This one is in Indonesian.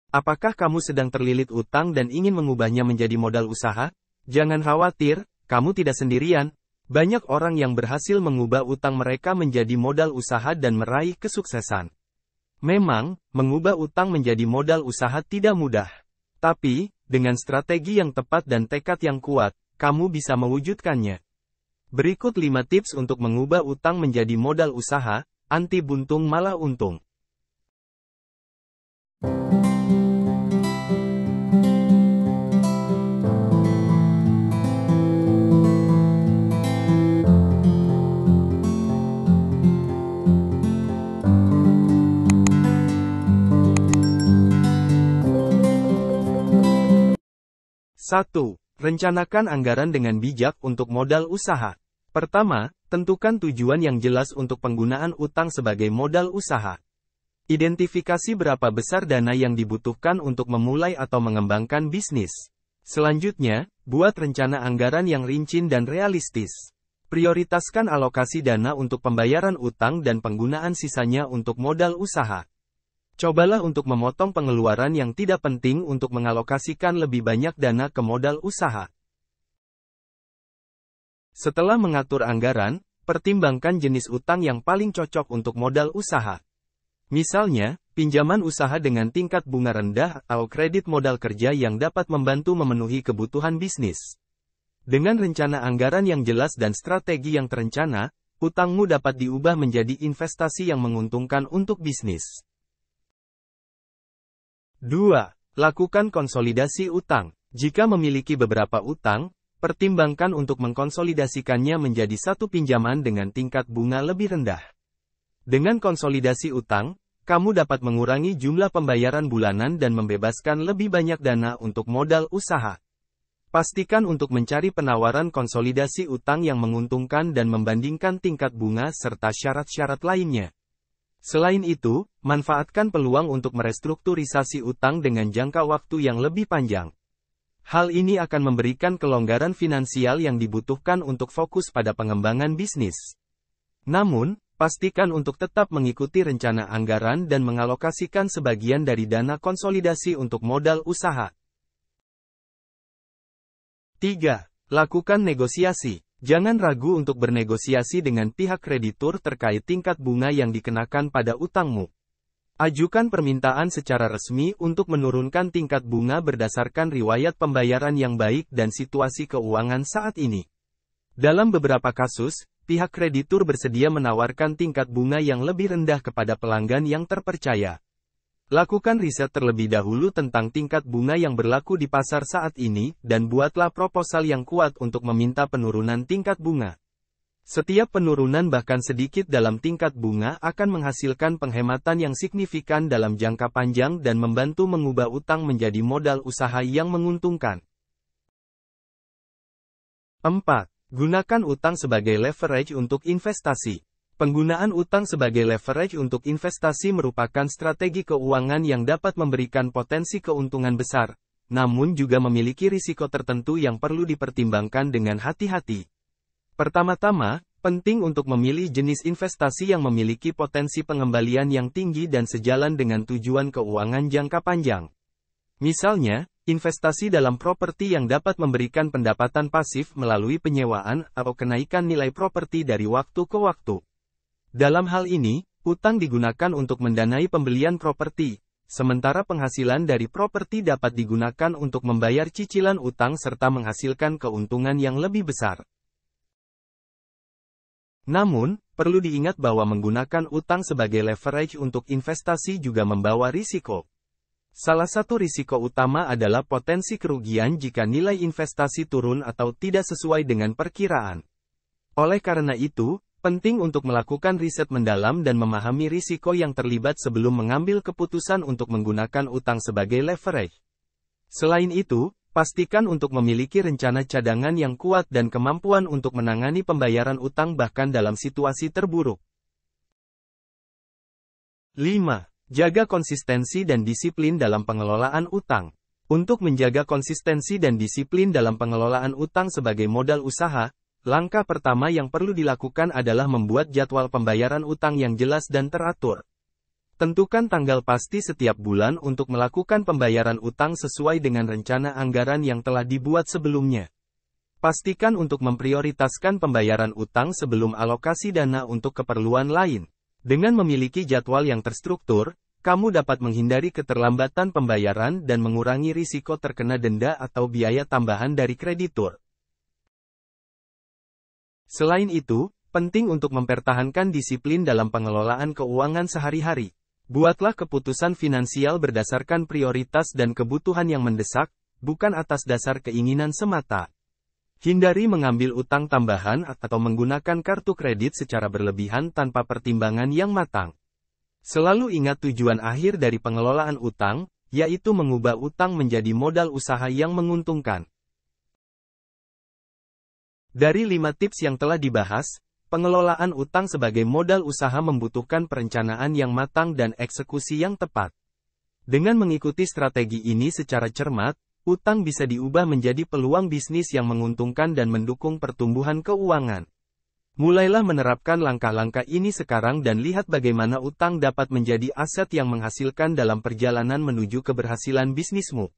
Apakah kamu sedang terlilit utang dan ingin mengubahnya menjadi modal usaha? Jangan khawatir, kamu tidak sendirian. Banyak orang yang berhasil mengubah utang mereka menjadi modal usaha dan meraih kesuksesan. Memang, mengubah utang menjadi modal usaha tidak mudah. Tapi, dengan strategi yang tepat dan tekad yang kuat, kamu bisa mewujudkannya. Berikut 5 tips untuk mengubah utang menjadi modal usaha, anti buntung malah untung. Satu, rencanakan anggaran dengan bijak untuk modal usaha. Pertama, tentukan tujuan yang jelas untuk penggunaan utang sebagai modal usaha. Identifikasi berapa besar dana yang dibutuhkan untuk memulai atau mengembangkan bisnis. Selanjutnya, buat rencana anggaran yang rinci dan realistis. Prioritaskan alokasi dana untuk pembayaran utang dan penggunaan sisanya untuk modal usaha. Cobalah untuk memotong pengeluaran yang tidak penting untuk mengalokasikan lebih banyak dana ke modal usaha. Setelah mengatur anggaran, pertimbangkan jenis utang yang paling cocok untuk modal usaha. Misalnya, pinjaman usaha dengan tingkat bunga rendah atau kredit modal kerja yang dapat membantu memenuhi kebutuhan bisnis. Dengan rencana anggaran yang jelas dan strategi yang terencana, utangmu dapat diubah menjadi investasi yang menguntungkan untuk bisnis. 2. Lakukan konsolidasi utang. Jika memiliki beberapa utang, pertimbangkan untuk mengkonsolidasikannya menjadi satu pinjaman dengan tingkat bunga lebih rendah. Dengan konsolidasi utang, kamu dapat mengurangi jumlah pembayaran bulanan dan membebaskan lebih banyak dana untuk modal usaha. Pastikan untuk mencari penawaran konsolidasi utang yang menguntungkan dan membandingkan tingkat bunga serta syarat-syarat lainnya. Selain itu, manfaatkan peluang untuk merestrukturisasi utang dengan jangka waktu yang lebih panjang. Hal ini akan memberikan kelonggaran finansial yang dibutuhkan untuk fokus pada pengembangan bisnis. Namun, pastikan untuk tetap mengikuti rencana anggaran dan mengalokasikan sebagian dari dana konsolidasi untuk modal usaha. 3. Lakukan negosiasi. Jangan ragu untuk bernegosiasi dengan pihak kreditur terkait tingkat bunga yang dikenakan pada utangmu. Ajukan permintaan secara resmi untuk menurunkan tingkat bunga berdasarkan riwayat pembayaran yang baik dan situasi keuangan saat ini. Dalam beberapa kasus, pihak kreditur bersedia menawarkan tingkat bunga yang lebih rendah kepada pelanggan yang terpercaya. Lakukan riset terlebih dahulu tentang tingkat bunga yang berlaku di pasar saat ini, dan buatlah proposal yang kuat untuk meminta penurunan tingkat bunga. Setiap penurunan bahkan sedikit dalam tingkat bunga akan menghasilkan penghematan yang signifikan dalam jangka panjang dan membantu mengubah utang menjadi modal usaha yang menguntungkan. 4. Gunakan utang sebagai leverage untuk investasi. Penggunaan utang sebagai leverage untuk investasi merupakan strategi keuangan yang dapat memberikan potensi keuntungan besar, namun juga memiliki risiko tertentu yang perlu dipertimbangkan dengan hati-hati. Pertama-tama, penting untuk memilih jenis investasi yang memiliki potensi pengembalian yang tinggi dan sejalan dengan tujuan keuangan jangka panjang. Misalnya, investasi dalam properti yang dapat memberikan pendapatan pasif melalui penyewaan atau kenaikan nilai properti dari waktu ke waktu. Dalam hal ini, utang digunakan untuk mendanai pembelian properti, sementara penghasilan dari properti dapat digunakan untuk membayar cicilan utang serta menghasilkan keuntungan yang lebih besar. Namun, perlu diingat bahwa menggunakan utang sebagai leverage untuk investasi juga membawa risiko. Salah satu risiko utama adalah potensi kerugian jika nilai investasi turun atau tidak sesuai dengan perkiraan. Oleh karena itu, penting untuk melakukan riset mendalam dan memahami risiko yang terlibat sebelum mengambil keputusan untuk menggunakan utang sebagai leverage. Selain itu, pastikan untuk memiliki rencana cadangan yang kuat dan kemampuan untuk menangani pembayaran utang bahkan dalam situasi terburuk. 5. Jaga konsistensi dan disiplin dalam pengelolaan utang. Untuk menjaga konsistensi dan disiplin dalam pengelolaan utang sebagai modal usaha, langkah pertama yang perlu dilakukan adalah membuat jadwal pembayaran utang yang jelas dan teratur. Tentukan tanggal pasti setiap bulan untuk melakukan pembayaran utang sesuai dengan rencana anggaran yang telah dibuat sebelumnya. Pastikan untuk memprioritaskan pembayaran utang sebelum alokasi dana untuk keperluan lain. Dengan memiliki jadwal yang terstruktur, kamu dapat menghindari keterlambatan pembayaran dan mengurangi risiko terkena denda atau biaya tambahan dari kreditur. Selain itu, penting untuk mempertahankan disiplin dalam pengelolaan keuangan sehari-hari. Buatlah keputusan finansial berdasarkan prioritas dan kebutuhan yang mendesak, bukan atas dasar keinginan semata. Hindari mengambil utang tambahan atau menggunakan kartu kredit secara berlebihan tanpa pertimbangan yang matang. Selalu ingat tujuan akhir dari pengelolaan utang, yaitu mengubah utang menjadi modal usaha yang menguntungkan. Dari 5 tips yang telah dibahas, pengelolaan utang sebagai modal usaha membutuhkan perencanaan yang matang dan eksekusi yang tepat. Dengan mengikuti strategi ini secara cermat, utang bisa diubah menjadi peluang bisnis yang menguntungkan dan mendukung pertumbuhan keuangan. Mulailah menerapkan langkah-langkah ini sekarang dan lihat bagaimana utang dapat menjadi aset yang menghasilkan dalam perjalanan menuju keberhasilan bisnismu.